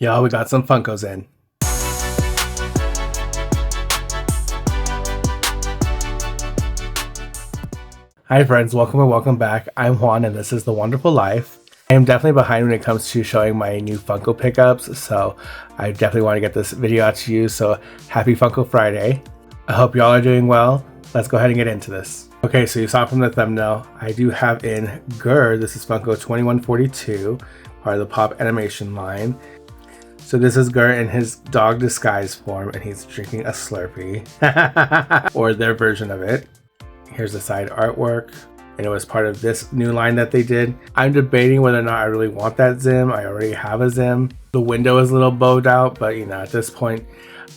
Yo, we got some Funkos in. Hi friends, welcome and welcome back. I'm Juan and this is The Wonderful Life. I am definitely behind when it comes to showing my new Funko pickups, so I definitely want to get this video out to you, so happy Funko Friday. I hope y'all are doing well. Let's go ahead and get into this. Okay, so you saw from the thumbnail, I do have in Gur. This is Funko 2142, part of the Pop Animation line. So this is Gur in his dog disguise form, and he's drinking a Slurpee, or their version of it. Here's the side artwork, and it was part of this new line that they did. I'm debating whether or not I really want that Zim. I already have a Zim. The window is a little bowed out, but you know, at this point,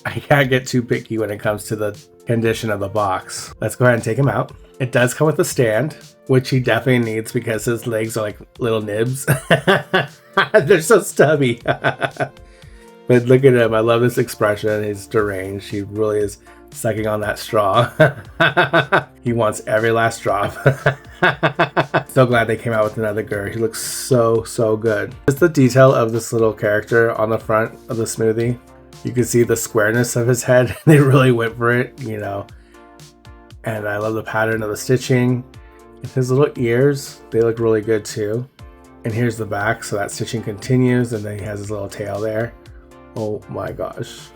I can't get too picky when it comes to the condition of the box. Let's go ahead and take him out. It does come with a stand, which he definitely needs because his legs are like little nibs. They're so stubby. But look at him. I love this expression. He's deranged. He really is sucking on that straw. He wants every last drop. So glad they came out with another Gur. He looks so good. Just the detail of this little character on the front of the smoothie. You can see the squareness of his head. They really went for it, you know. And I love the pattern of the stitching. His little ears, they look really good too. And here's the back, so that stitching continues, and then he has his little tail there. Oh my gosh.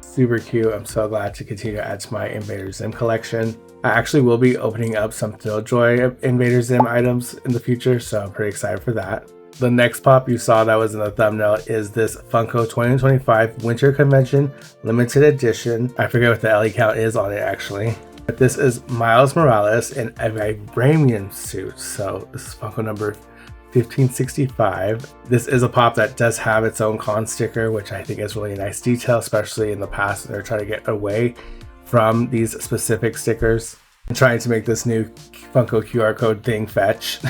Super cute. I'm so glad to continue to add to my Invader Zim collection. I actually will be opening up some Thrilljoy Invader Zim items in the future, so I'm pretty excited for that. The next pop you saw that was in the thumbnail is this Funko 2025 Winter Convention Limited Edition. I forget what the LE count is on it actually. But this is Miles Morales in a vibranium suit. So this is Funko number 1565. This is a pop that does have its own con sticker, which I think is really a nice detail, especially in the past when they're trying to get away from these specific stickers. I'm trying to make this new Funko QR code thing fetch.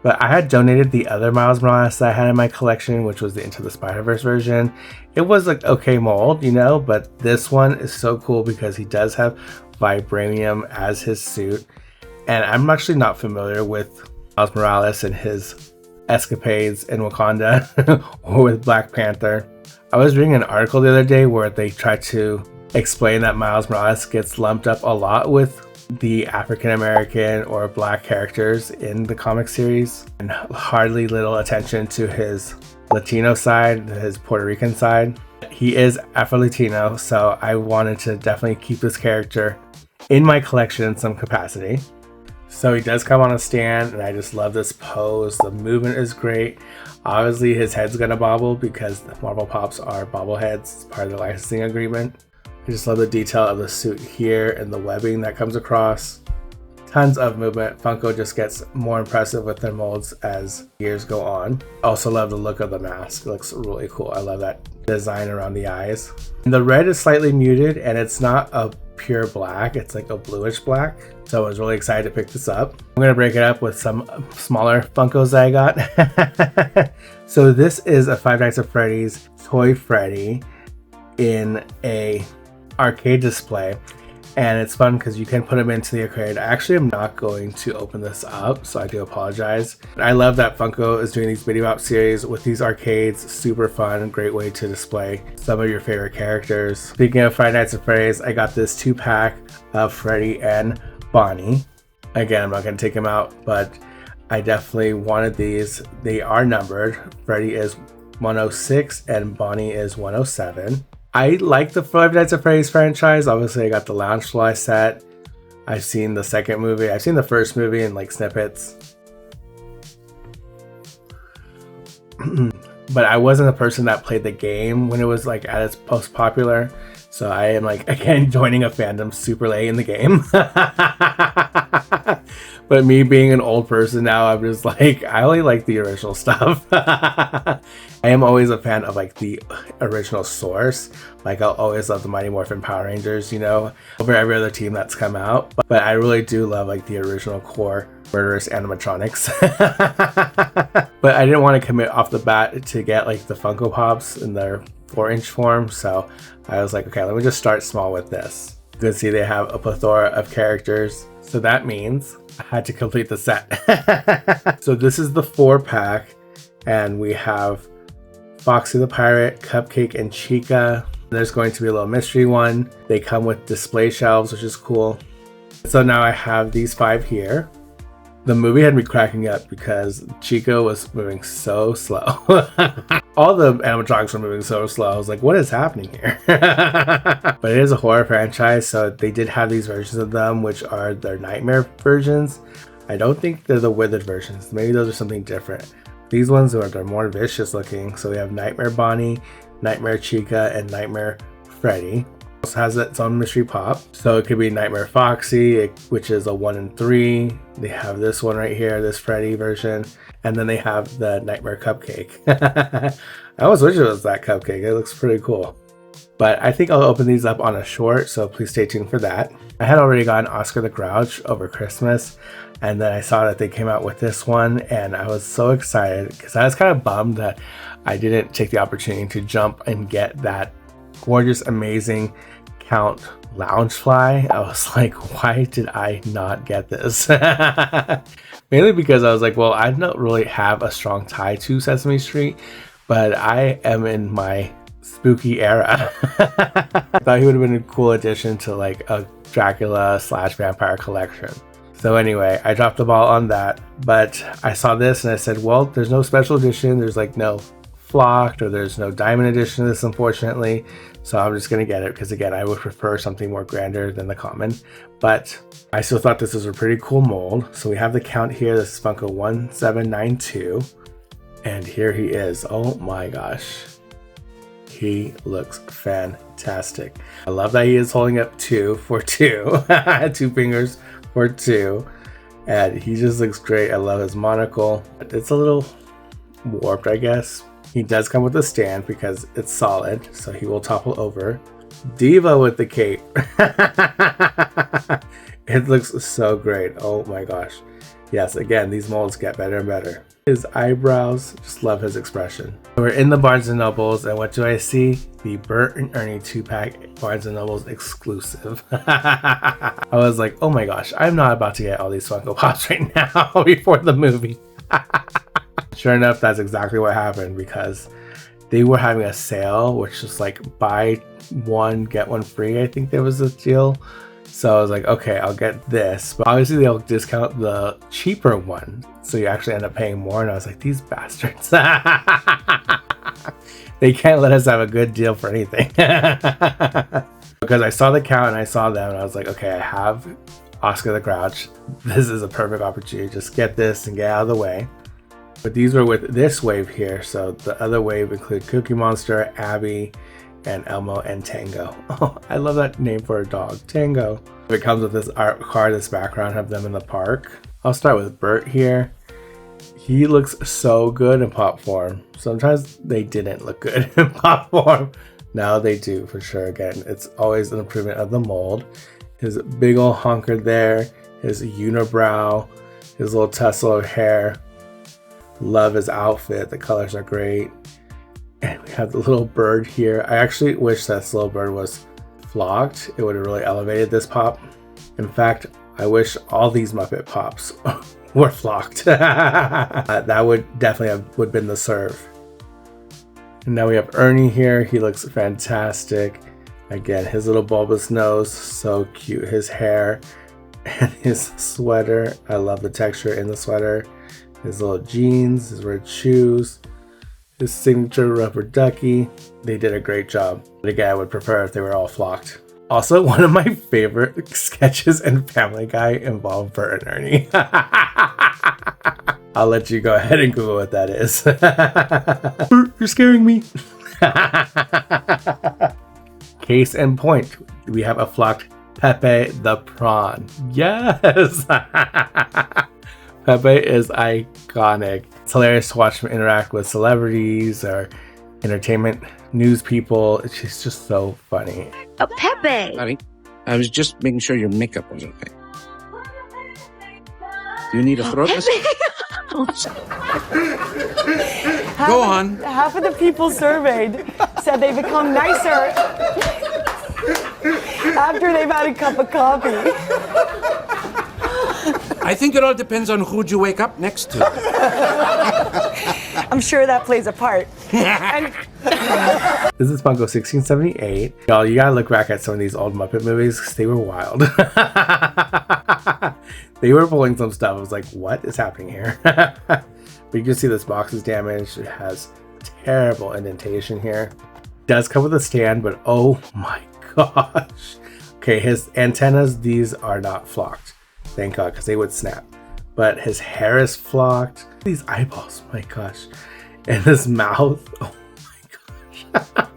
But I had donated the other Miles Morales that I had in my collection, which was the Into the Spider-Verse version. It was like okay mold, you know, but this one is so cool because he does have vibranium as his suit. And I'm actually not familiar with Miles Morales and his escapades in Wakanda or with Black Panther. I was reading an article the other day where they tried to explain that Miles Morales gets lumped up a lot with the African American or Black characters in the comic series, and hardly little attention to his Latino side, his Puerto Rican side. He is Afro-Latino, so I wanted to definitely keep this character in my collection in some capacity. So he does come on a stand, and I just love this pose. The movement is great. Obviously his head's gonna bobble because the Marvel Pops are bobbleheads. It's part of the licensing agreement. I just love the detail of the suit here and the webbing that comes across. Tons of movement. Funko just gets more impressive with their molds as years go on. Also love the look of the mask. It looks really cool. I love that design around the eyes. And the red is slightly muted, and it's not a pure black. It's like a bluish black. So I was really excited to pick this up. I'm going to break it up with some smaller Funkos that I got. So this is a Five Nights at Freddy's Toy Freddy in a arcade display, and it's fun because you can put them into the arcade. I actually am not going to open this up, so I do apologize. I love that Funko is doing these video op series with these arcades. Super fun, great way to display some of your favorite characters. Speaking of Five Nights at Freddy's, I got this 2-pack of Freddy and Bonnie. Again, I'm not going to take them out, but I definitely wanted these. They are numbered. Freddy is 106 and Bonnie is 107. I like the Five Nights at Freddy's franchise. Obviously, I got the Loungefly set. I've seen the second movie. I've seen the first movie in like snippets. But I wasn't a person that played the game when it was like at its most popular. So I am like, again, joining a fandom super late in the game. But me being an old person now, I'm just like, I only like the original stuff. I am always a fan of like the original source. Like I'll always love the Mighty Morphin Power Rangers, you know, over every other team that's come out. But I really do love like the original core murderous animatronics. But I didn't want to commit off the bat to get like the Funko Pops in their 4-inch form. So I was like, okay, let me just start small with this. You can see they have a plethora of characters. So that means I had to complete the set. So this is the 4-pack, and we have Foxy the Pirate, Cupcake, and Chica. There's going to be a little mystery one. They come with display shelves, which is cool. So now I have these 5 here. The movie had me cracking up because Chica was moving so slow. All the animatronics were moving so slow. I was like, what is happening here? But it is a horror franchise, so they did have these versions of them, which are their nightmare versions. I don't think they're the withered versions. Maybe those are something different. These ones they're more vicious looking. So we have Nightmare Bonnie, Nightmare Chica, and Nightmare Freddy. It also has its own mystery pop. So it could be Nightmare Foxy, which is a 1 in 3. They have this one right here, this Freddy version. And then they have the Nightmare Cupcake. I always wish it was that cupcake. It looks pretty cool. But I think I'll open these up on a short, so please stay tuned for that. I had already gotten Oscar the Grouch over Christmas, and then I saw that they came out with this one, and I was so excited because I was kind of bummed that I didn't take the opportunity to jump and get that gorgeous, amazing Count Loungefly. I was like, why did I not get this? Mainly because I was like, well, I don't really have a strong tie to Sesame Street, but I am in my spooky era. I thought he would have been a cool addition to like a Dracula / vampire collection. So anyway, I dropped the ball on that, but I saw this and I said, well, there's no special edition. There's like no flocked or there's no diamond edition of this, unfortunately. So I'm just going to get it because, again, I would prefer something more grander than the common. But I still thought this was a pretty cool mold. So we have the count here. This is Funko 1792. And here he is. Oh my gosh. He looks fantastic. I love that he is holding up 2 for 2. 2 fingers for 2. And he just looks great. I love his monocle. It's a little warped, I guess. He does come with a stand because it's solid, so he will topple over. Diva with the cape. It looks so great. Oh my gosh. Yes, again, these molds get better and better. His eyebrows, just love his expression. We're in the Barnes & Nobles, and what do I see? The Bert and Ernie 2-pack Barnes & Nobles exclusive. I was like, oh my gosh, I'm not about to get all these Funko Pops right now before the movie. Sure enough, that's exactly what happened because they were having a sale, which was like buy one, get one free. I think there was a deal. So I was like, okay, I'll get this. But obviously they'll discount the cheaper one. So you actually end up paying more. And I was like, these bastards. They can't let us have a good deal for anything. Because I saw the count and I saw them and I was like, okay, I have Oscar the Grouch. This is a perfect opportunity. Just get this and get out of the way. But these were with this wave here. So the other wave include Cookie Monster, Abby, and Elmo and Tango. Oh, I love that name for a dog, Tango. It comes with this art card, this background of them in the park. I'll start with Bert here. He looks so good in pop form. Sometimes they didn't look good in pop form. Now they do for sure. Again, it's always an improvement of the mold. His big old honker there, his unibrow, his little tussle of hair. Love his outfit. The colors are great. And we have the little bird here. I actually wish this little bird was flocked. It would have really elevated this pop. In fact, I wish all these Muppet Pops were flocked. That would definitely would been the serve. And now we have Ernie here. He looks fantastic. Again, his little bulbous nose, so cute. His hair and his sweater. I love the texture in the sweater. His little jeans, his red shoes, his signature rubber ducky. They did a great job. But again, I would prefer if they were all flocked. Also, one of my favorite sketches in Family Guy involved Bert and Ernie. I'll let you go ahead and Google what that is. Bert, you're scaring me. Case in point, we have a flocked Pepe the Prawn. Yes! Pepe is iconic. It's hilarious to watch him interact with celebrities or entertainment news people. It's just so funny. Oh, Pepe! Sorry, I was just making sure your makeup was okay. Do you need a throat massage? Go on. Half of the people surveyed said they become nicer after they've had a cup of coffee. I think it all depends on who'd you wake up next to. I'm sure that plays a part. And This is Funko 1678. Y'all, you gotta look back at some of these old Muppet movies because they were wild. They were pulling some stuff. I was like, what is happening here? But you can see this box is damaged. It has terrible indentation here. It does come with a stand, but oh my gosh. Okay, his antennas, these are not flocked. Thank God, because they would snap. But his hair is flocked. These eyeballs, my gosh. And his mouth, oh my gosh.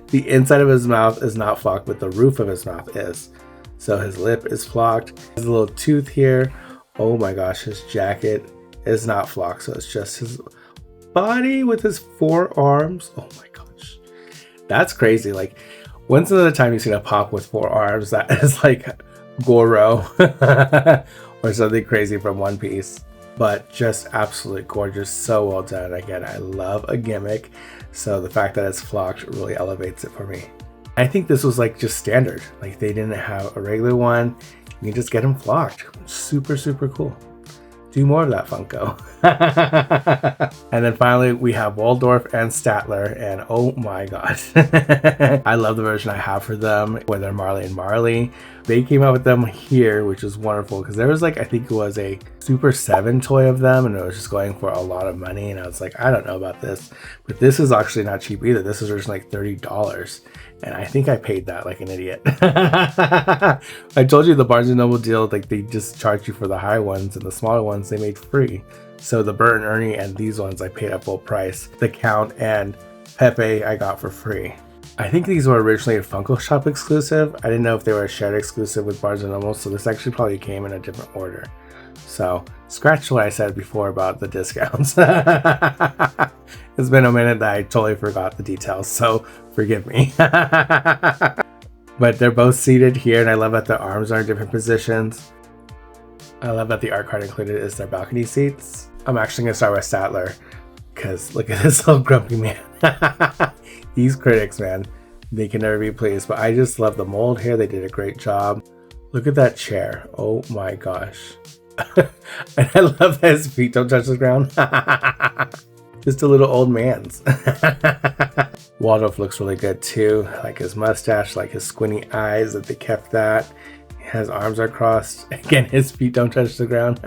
The inside of his mouth is not flocked, but the roof of his mouth is. So his lip is flocked. His little tooth here, oh my gosh, his jacket is not flocked. So it's just his body with his 4 arms. Oh my gosh. That's crazy. Like, when's another time you've seen a pop with 4 arms that is like Goro or something crazy from One Piece? But just absolutely gorgeous. So well done. Again, I love a gimmick. So the fact that it's flocked really elevates it for me. I think this was like just standard. Like, they didn't have a regular one. You can just get them flocked. Super, super cool. Do more of that, Funko. And then finally, we have Waldorf and Statler, and oh my god. I love the version I have for them, where they're Marley and Marley. They came out with them here, which is wonderful, because there was like, I think it was a Super 7 toy of them, and it was just going for a lot of money, and I was like, I don't know about this. But this is actually not cheap either. This is just like $30. And I think I paid that like an idiot. I told you the Barnes & Noble deal, like they just charge you for the high ones, and the smaller ones they made free. So the Bert and Ernie and these ones I paid at full price. The Count and Pepe I got for free. I think these were originally a Funko Shop exclusive. I didn't know if they were a shared exclusive with Barnes & Noble, so this actually probably came in a different order. So scratch what I said before about the discounts. It's been a minute that I totally forgot the details, so forgive me. But they're both seated here, and I love that the arms are in different positions. I love that the art card included is their balcony seats. I'm actually going to start with Statler, because look at this little grumpy man. These critics, man, they can never be pleased. But I just love the mold here. They did a great job. Look at that chair. Oh my gosh. And I love that his feet don't touch the ground. Just a little old man's. Waldorf looks really good too. I like his mustache, like his squinty eyes, that they kept that. His arms are crossed. Again, his feet don't touch the ground.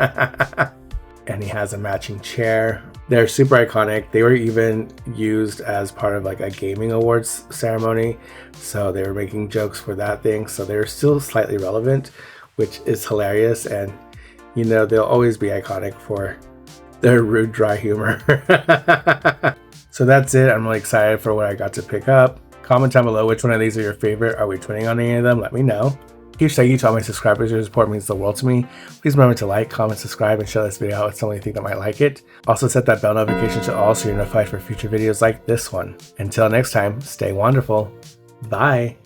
And he has a matching chair. They're super iconic. They were even used as part of like a gaming awards ceremony. So they were making jokes for that thing. So they're still slightly relevant, which is hilarious. And you know, they'll always be iconic for their rude, dry humor. So that's it. I'm really excited for what I got to pick up. Comment down below which one of these are your favorite. Are we twinning on any of them? Let me know. Huge thank you to all my subscribers. Your support means the world to me. Please remember to like, comment, subscribe, and share this video out with someone you think that might like it. Also set that bell notification to all so you're notified for future videos like this one. Until next time, stay wonderful. Bye.